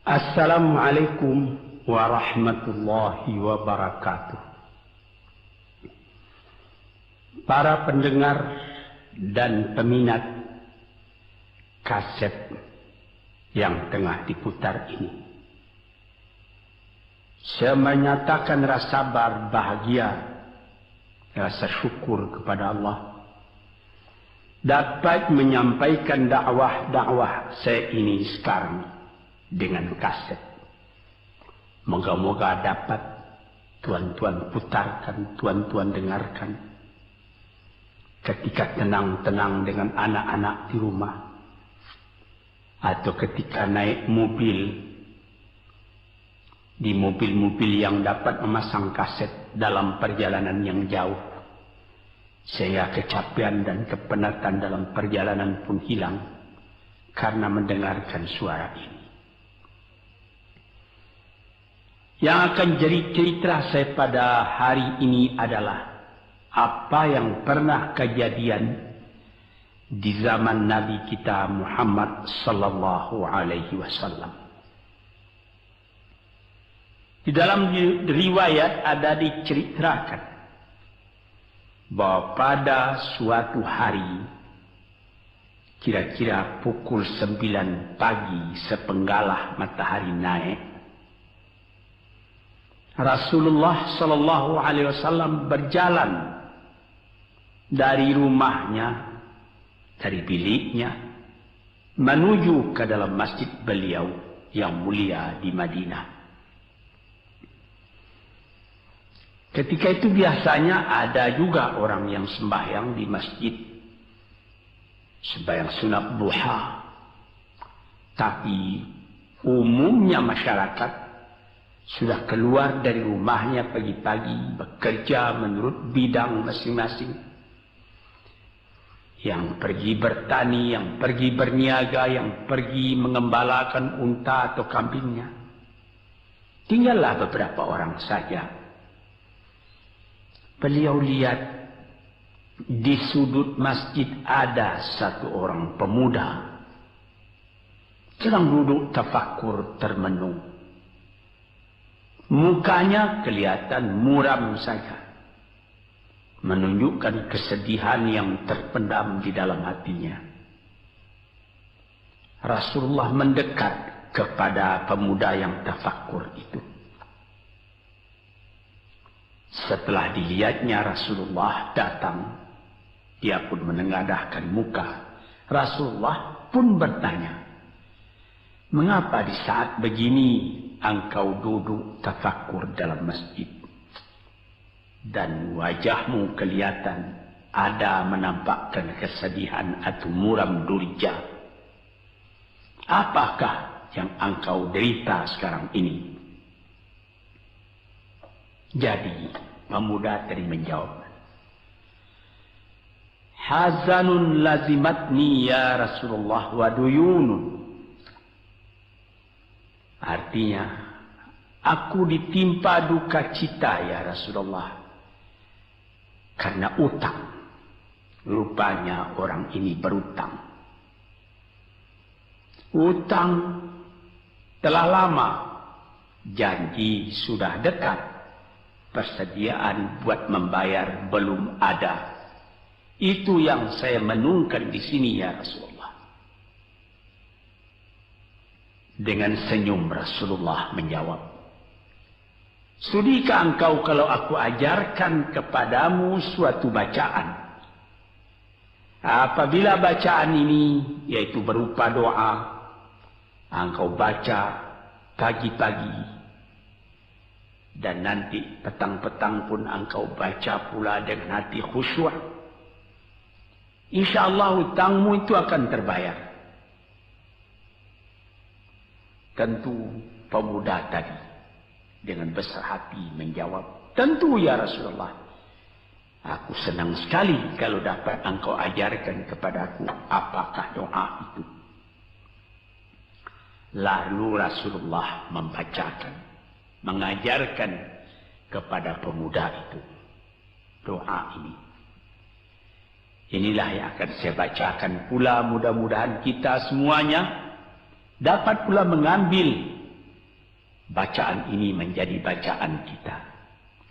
Assalamualaikum warahmatullahi wabarakatuh. Para pendengar dan peminat kaset yang tengah diputar ini, saya menyatakan rasa berbahagia, rasa syukur kepada Allah dapat menyampaikan dakwah saya ini sekarang dengan kaset. Moga-moga dapat tuan-tuan putarkan, tuan-tuan dengarkan ketika tenang-tenang dengan anak-anak di rumah, atau ketika naik mobil, di mobil-mobil yang dapat memasang kaset dalam perjalanan yang jauh, sehingga kecapean dan kepenatan dalam perjalanan pun hilang karena mendengarkan suara ini. Yang akan jadi cerita saya pada hari ini adalah apa yang pernah kejadian di zaman Nabi kita Muhammad sallallahu alaihi wasallam. Di dalam riwayat ada diceritakan bahwa pada suatu hari, kira-kira pukul 9 pagi sepenggalah matahari naik, Rasulullah sallallahu alaihi wasallam berjalan dari rumahnya, dari biliknya, menuju ke dalam masjid beliau yang mulia di Madinah. Ketika itu biasanya ada juga orang yang sembahyang di masjid, sembahyang sunat duha. Tapi umumnya masyarakat sudah keluar dari rumahnya pagi-pagi, bekerja menurut bidang masing-masing. Yang pergi bertani, yang pergi berniaga, yang pergi mengembalakan unta atau kambingnya. Tinggallah beberapa orang saja. Beliau lihat di sudut masjid ada satu orang pemuda sedang duduk tafakur termenung. Mukanya kelihatan muram saja, menunjukkan kesedihan yang terpendam di dalam hatinya. Rasulullah mendekat kepada pemuda yang tafakur itu. Setelah dilihatnya Rasulullah datang, dia pun menengadahkan muka. Rasulullah pun bertanya, "Mengapa di saat begini engkau duduk tafakur dalam masjid? Dan wajahmu kelihatan ada menampakkan kesedihan atau muram durja. Apakah yang engkau derita sekarang ini?" Jadi pemuda tadi menjawab, "Hazanun lazimatni ya Rasulullah wa duyunun." Artinya, aku ditimpa duka cita ya Rasulullah karena utang. Rupanya orang ini berutang. Utang telah lama, janji sudah dekat, persediaan buat membayar belum ada. Itu yang saya menungkan di sini ya Rasulullah. Dengan senyum Rasulullah menjawab, "Sudikah engkau kalau aku ajarkan kepadamu suatu bacaan? Apabila bacaan ini, yaitu berupa doa, engkau baca pagi-pagi, dan nanti petang-petang pun engkau baca pula dengan hati khusyuk, insya-Allah hutangmu itu akan terbayar." Tentu pemuda tadi dengan besar hati menjawab, "Tentu ya Rasulullah. Aku senang sekali kalau dapat engkau ajarkan kepadaku apakah doa itu." Lalu Rasulullah membacakan, mengajarkan kepada pemuda itu doa ini. Inilah yang akan saya bacakan pula, mudah-mudahan kita semuanya dapat pula mengambil bacaan ini menjadi bacaan kita.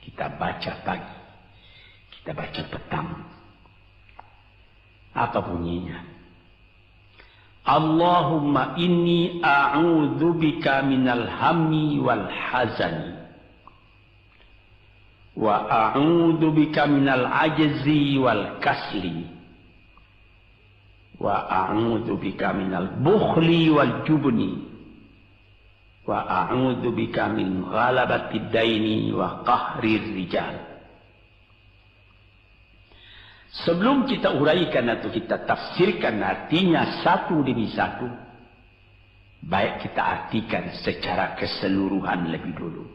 Kita baca pagi, kita baca petang. Apa bunyinya? Allahumma inni a'udzubika minal hammi wal hazani. Wa a'udzubika minal ajzi wal kasli. Wa a'udzubika minal bukhli wal jubni. Wa a'udzubika min ghalabati daini wa qahrir rijal. Sebelum kita uraikan atau kita tafsirkan artinya satu demi satu, baik kita artikan secara keseluruhan lebih dulu.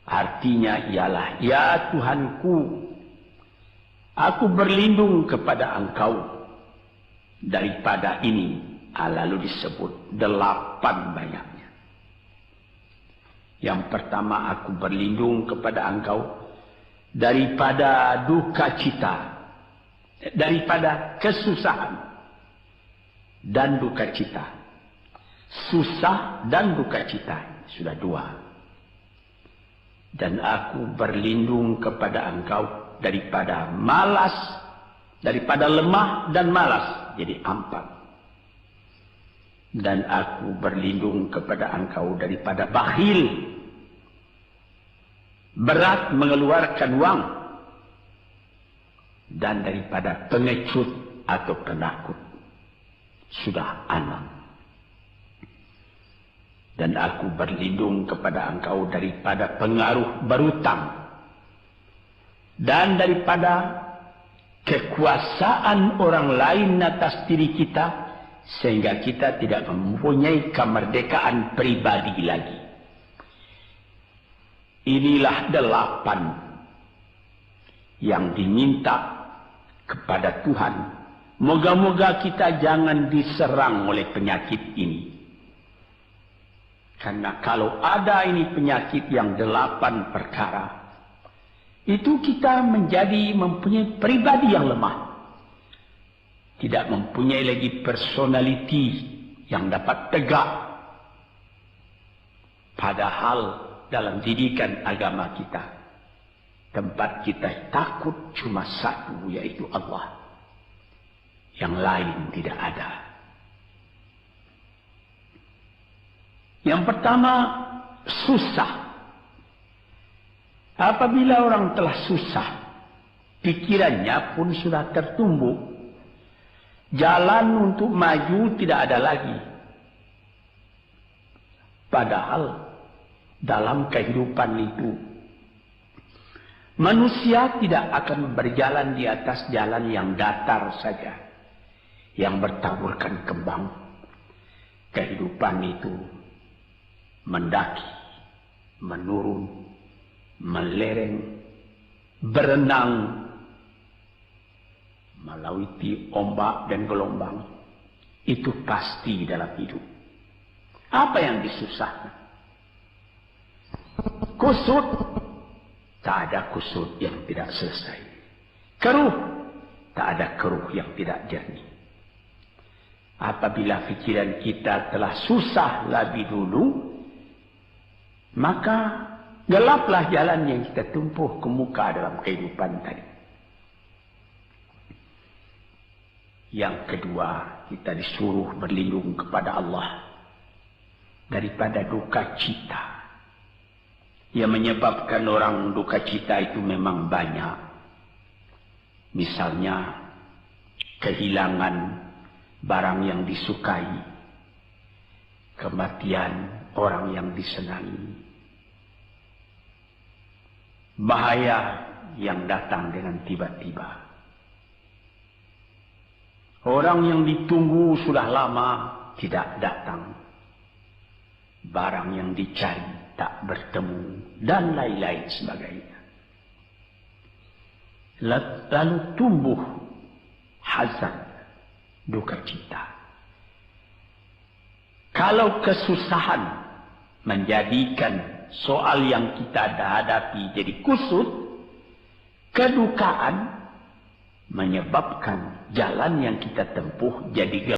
Artinya ialah, ya Tuhanku, aku berlindung kepada Engkau daripada ini. Lalu disebut 8 banyaknya. Yang pertama, aku berlindung kepada Engkau daripada duka cita, daripada kesusahan dan duka cita. Susah dan duka cita, sudah 2. Dan aku berlindung kepada Engkau daripada malas, daripada lemah dan malas, jadi 4. Dan aku berlindung kepada Engkau daripada bakhil, berat mengeluarkan wang, dan daripada pengecut atau penakut, sudah 6. Dan aku berlindung kepada Engkau daripada pengaruh berutang, dan daripada kekuasaan orang lain atas diri kita, sehingga kita tidak mempunyai kemerdekaan pribadi lagi. Inilah 8 yang diminta kepada Tuhan. Moga-moga kita jangan diserang oleh penyakit ini. Karena kalau ada ini penyakit yang 8 perkara, itu kita mempunyai pribadi yang lemah. Tidak mempunyai lagi personality yang dapat tegak. Padahal dalam didikan agama kita, tempat kita takut cuma satu, yaitu Allah. Yang lain tidak ada. Yang pertama, susah. Apabila orang telah susah, pikirannya pun sudah tertumbuk. Jalan untuk maju tidak ada lagi. Padahal dalam kehidupan itu, manusia tidak akan berjalan di atas jalan yang datar saja, yang bertaburkan kembang. Kehidupan itu mendaki, menurun, melereng, berenang, melewati ombak dan gelombang. Itu pasti dalam hidup. Apa yang disusahkan? Kusut, tak ada kusut yang tidak selesai. Keruh, tak ada keruh yang tidak jernih. Apabila pikiran kita telah susah lebih dulu, maka gelaplah jalan yang kita tempuh ke muka dalam kehidupan tadi. Yang kedua, kita disuruh berlindung kepada Allah daripada duka cita. Yang menyebabkan orang duka cita itu memang banyak. Misalnya, kehilangan barang yang disukai, kematian orang yang disenangi, bahaya yang datang dengan tiba-tiba. Orang yang ditunggu sudah lama tidak datang. Barang yang dicari tak bertemu, dan lain-lain sebagainya. Lalu tumbuh hazan, duka cita. Kalau kesusahan menjadikan soal yang kita hadapi jadi kusut, kedukaan menyebabkan jalan yang kita tempuh jadi gelap.